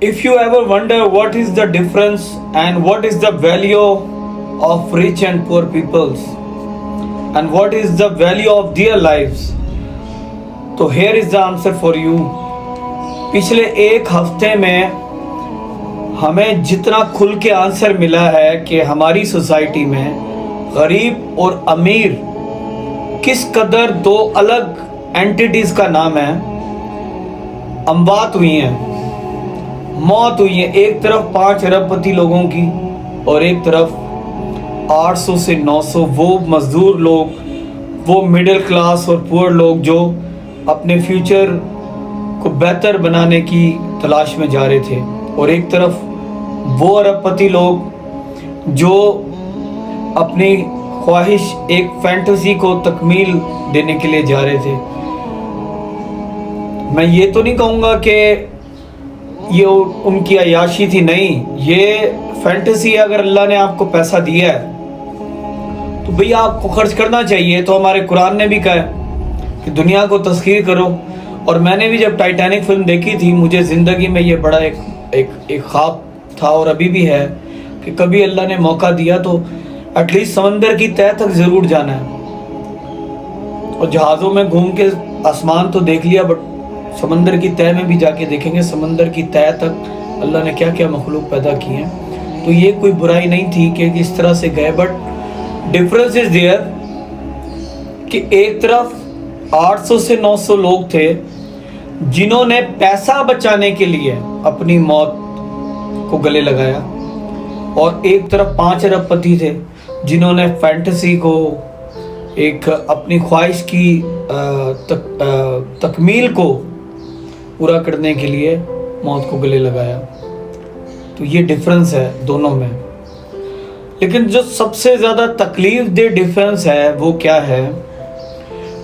If you ever wonder what is the difference and what is the value of rich and poor peoples and what is the value of their lives, तो here is the answer for you. पिछले एक हफ्ते में हमें जितना खुल के answer मिला है कि हमारी सोसाइटी में गरीब और अमीर किस कदर दो अलग एंटिटीज का नाम है, अमवात हुई हैं, मौत हुई है। एक तरफ 5 अरबपति लोगों की और एक तरफ 800 से 900 वो मजदूर लोग, वो मिडिल क्लास और पुअर लोग जो अपने फ्यूचर को बेहतर बनाने की तलाश में जा रहे थे, और एक तरफ वो अरबपति लोग जो अपनी ख्वाहिश, एक फैंटेसी को तकमील देने के लिए जा रहे थे। मैं ये तो नहीं कहूँगा कि ये उनकी अयाशी थी, नहीं, ये फैंटेसी है। अगर अल्लाह ने आपको पैसा दिया है तो भैया आपको खर्च करना चाहिए। तो हमारे कुरान ने भी कहा है कि दुनिया को तस्खीर करो। और मैंने भी जब टाइटैनिक फिल्म देखी थी, मुझे ज़िंदगी में ये बड़ा एक ख्वाब था और अभी भी है कि कभी अल्लाह ने मौका दिया तो एटलीस्ट समंदर की तह तक ज़रूर जाना है। और जहाज़ों में घूम के आसमान तो देख लिया, बट समंदर की तह में भी जाके देखेंगे समंदर की तह तक अल्लाह ने क्या क्या मखलूक पैदा की हैं। तो ये कोई बुराई नहीं थी कि इस तरह से गए, बट डिफरेंस इज देयर कि एक तरफ 800 से 900 लोग थे जिन्होंने पैसा बचाने के लिए अपनी मौत को गले लगाया, और एक तरफ 5 अरबपति थे जिन्होंने फैंटेसी को, एक अपनी ख्वाहिश की तकमील को पूरा करने के लिए मौत को गले लगाया। तो ये डिफरेंस है दोनों में। लेकिन जो सबसे ज़्यादा तकलीफ दे डिफरेंस है वो क्या है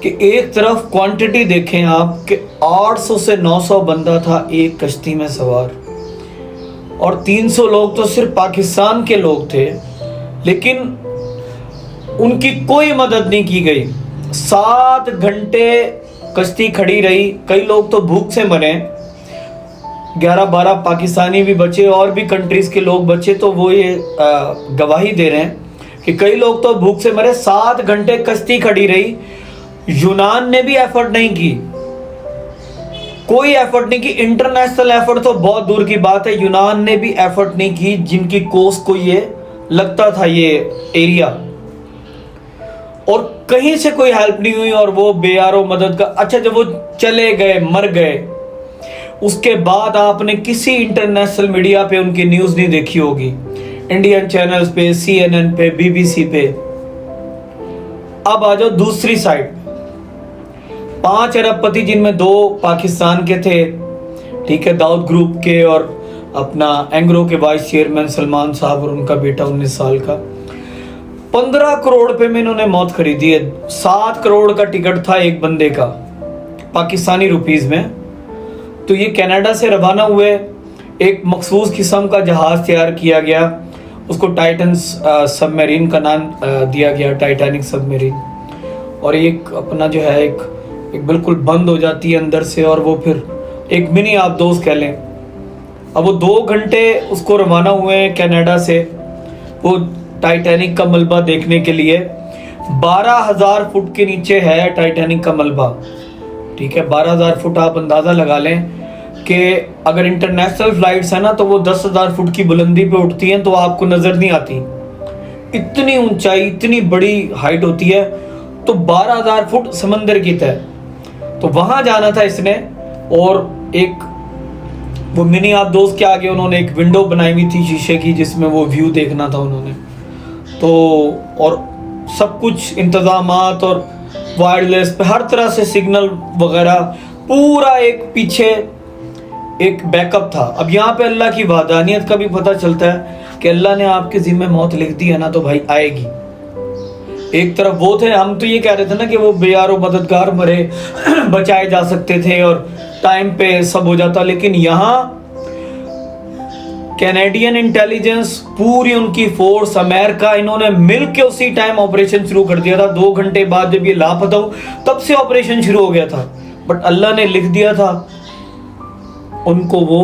कि एक तरफ क्वांटिटी देखें आप कि 800 से 900 बंदा था एक कश्ती में सवार, और 300 लोग तो सिर्फ पाकिस्तान के लोग थे, लेकिन उनकी कोई मदद नहीं की गई। 7 घंटे कश्ती खड़ी रही, कई लोग तो भूख से मरे, 11-12 पाकिस्तानी भी बचे और भी कंट्रीज के लोग बचे। तो वो ये गवाही दे रहे हैं कि कई लोग तो भूख से मरे। 7 घंटे कश्ती खड़ी रही। यूनान ने भी एफर्ट नहीं की, कोई एफर्ट नहीं की। इंटरनेशनल एफर्ट तो बहुत दूर की बात है, यूनान ने भी एफर्ट नहीं की जिनकी कोस्ट को ये लगता था ये एरिया, और कहीं से कोई हेल्प नहीं हुई। और वो बेयारो मदद का, अच्छा जब वो चले गए, मर गए, उसके बाद आपने किसी इंटरनेशनल मीडिया पे उनकी न्यूज़ नहीं देखी होगी, इंडियन चैनल्स पे, CNN पे, BBC पे। अब आ जाओ दूसरी साइड, 5 अरबपति जिनमें 2 पाकिस्तान के थे, ठीक है, दाऊद ग्रुप के, और अपना एंग्रो के वाइस चेयरमैन सलमान साहब और उनका बेटा 19 साल का। 15 करोड़ पे में इन्होंने मौत खरीदी है। 7 करोड़ का टिकट था एक बंदे का पाकिस्तानी रुपीस में। तो ये कनाडा से रवाना हुए, एक मखसूस किस्म का जहाज़ तैयार किया गया, उसको टाइटन सबमरीन का नाम दिया गया, टाइटैनिक सबमरीन। और एक अपना जो है एक बिल्कुल बंद हो जाती है अंदर से, और वो फिर एक मिनी आप दोस्त कह लें। अब वो 2 घंटे उसको रवाना हुए हैं कनाडा से, वो टाइटैनिक का मलबा देखने के लिए। 12,000 फुट के नीचे है टाइटैनिक का मलबा, ठीक है। 12,000 फुट आप अंदाज़ा लगा लें कि अगर इंटरनेशनल फ्लाइट्स है ना तो वो 10,000 फुट की बुलंदी पे उठती हैं तो आपको नज़र नहीं आती, इतनी ऊंचाई, इतनी बड़ी हाइट होती है। तो 12,000 फुट समंदर की तह, तो वहाँ जाना था इसने। और एक वो मिनी आप दोस्त के आगे उन्होंने एक विंडो बनाई हुई थी शीशे की, जिसमें वो व्यू देखना था उन्होंने। तो और सब कुछ इंतज़ामात और वायरलेस पे हर तरह से सिग्नल वगैरह, पूरा एक पीछे एक बैकअप था। अब यहाँ पे अल्लाह की वादानियत का भी पता चलता है कि अल्लाह ने आपके ज़िम्मे मौत लिख दी है ना तो भाई आएगी। एक तरफ वो थे, हम तो ये कह रहे थे ना कि वो बेयारो मददगार मरे बचाए जा सकते थे और टाइम पे सब हो जाता, लेकिन यहाँ कैनेडियन इंटेलिजेंस, पूरी उनकी फोर्स, अमेरिका, इन्होंने मिलकर उसी टाइम ऑपरेशन शुरू कर दिया था। 2 घंटे बाद जब ये लापता हो तब से ऑपरेशन शुरू हो गया था, बट अल्लाह ने लिख दिया था उनको वो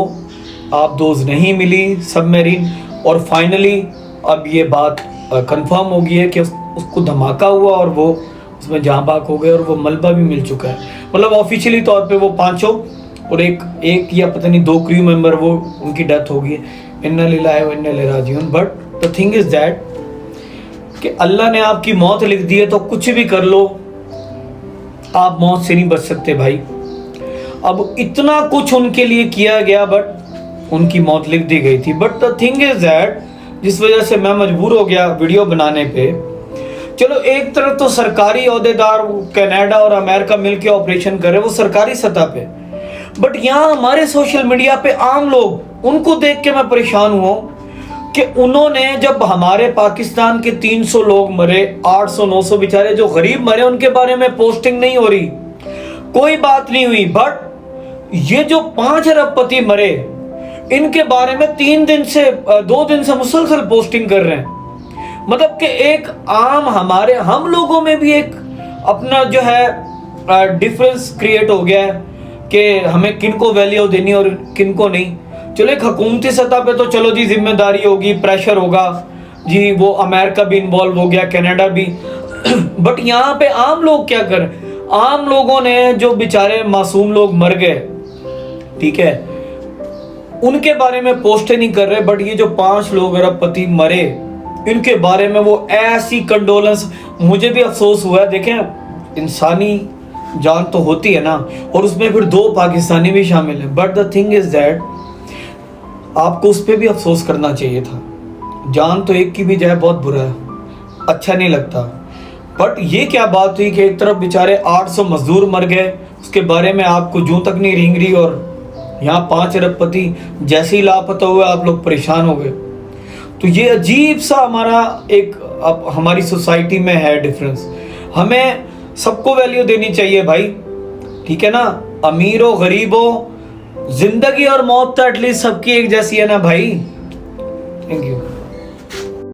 आप दोस्त नहीं मिली सबमरीन, और फाइनली अब ये बात कंफर्म हो गई है कि उसको धमाका हुआ और वो उसमें जहाँ बाग हो गए और वो मलबा भी मिल चुका है। मतलब ऑफिशियली तौर पे वो पांचों और एक या पता नहीं 2 क्रू मेंबर वो उनकी डेथ हो गई है। इन्ना लिल्लाहि व इन्ना इलैहि राजिऊन। But the thing is that कि अल्लाह ने आपकी मौत लिख दी है तो कुछ भी कर लो, आप मौत से नहीं बच सकते भाई। अब इतना कुछ उनके लिए किया गया बट उनकी मौत लिख दी गई थी। But the thing is that जिस वजह से मैं मजबूर हो गया वीडियो बनाने पे, चलो एक तरफ तो सरकारी ओहदेदार कनाडा और अमेरिका मिलकर ऑपरेशन कर रहे, वो सरकारी सतह पे, बट यहाँ हमारे सोशल मीडिया पे आम लोग, उनको देख के मैं परेशान हुआ कि उन्होंने जब हमारे पाकिस्तान के 300 लोग मरे, 800-900 बेचारे जो गरीब मरे, उनके बारे में पोस्टिंग नहीं हो रही, कोई बात नहीं हुई। बट ये जो 5 अरबपति मरे, इनके बारे में 2 दिन से मुसलसल पोस्टिंग कर रहे हैं। मतलब कि एक आम हम लोगों में भी एक अपना जो है डिफरेंस क्रिएट हो गया है कि हमें किनको वैल्यू देनी और किनको नहीं। चलो एक हुकूमती सतह पे तो चलो जी जिम्मेदारी होगी, प्रेशर होगा जी, वो अमेरिका भी इन्वॉल्व हो गया, कनाडा भी बट यहाँ पे आम लोग क्या करें? आम लोगों ने जो बेचारे मासूम लोग मर गए, ठीक है, उनके बारे में पोस्ट नहीं कर रहे, बट ये जो 5 लोग अरबपति मरे, इनके बारे में वो ऐसी कंडोलेंस, मुझे भी अफसोस हुआ है। देखें, इंसानी जान तो होती है ना, और उसमें फिर 2 पाकिस्तानी भी शामिल हैं। But the thing is that आपको उस पर भी अफसोस करना चाहिए था। जान तो एक की भी जाए बहुत बुरा है, अच्छा नहीं लगता। बट ये क्या बात हुई कि एक तरफ बेचारे 800 मजदूर मर गए, उसके बारे में आपको जूं तक नहीं रेंग रही, और यहाँ 5 अरबपति जैसे ही लापता हुए आप लोग परेशान हो गए। तो ये अजीब सा हमारी सोसाइटी में है डिफरेंस। हमें सबको वैल्यू देनी चाहिए भाई, ठीक है ना, अमीर हो गरीब हो, जिंदगी और मौत तो एटलीस्ट सबकी एक जैसी है ना भाई। Thank you.